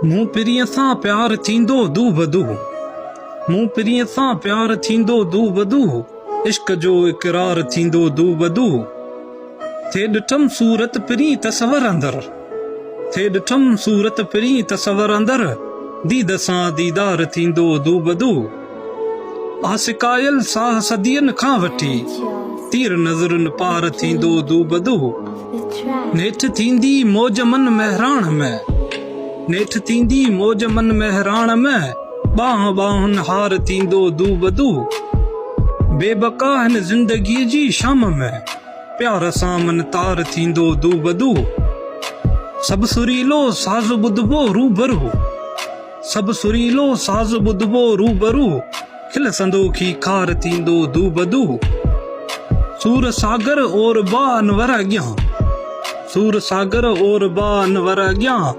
मूं पिरीअ सां प्यार थींदो दू बदू, मूं पिरीअ सां प्यार थींदो दू बदू, इश्क जो इक़रार थींदो दू बदू। थे ॾिठम सूरत पिरी तसवर अंदर, थे ॾिठम सूरत पिरी तसवर अंदर, दीद सां दीदार थींदो दू बदू। आसिकायल साह सदियन खां वठी, तीर नज़रुन पार थींदो दू बदू। नेठ थींदी मौज मन महराण में, नेठ थींदी मौज मन महराण में, बाह बाहुन हार थींदो दू बदू। बेबका हिन ज़िंदगी जी शाम में, प्यार सां मन तार थींदो दू बदू। सब सुरीलो साज़ ॿुधबो रूबरू, सब सुरीलो साज़ ॿुधबो रूबरू, खिलसंदो खीखार थींदो दू बदू। सूर सागर और बा अनवर अॻियां, सूर सागर और बा अनवर अॻियां,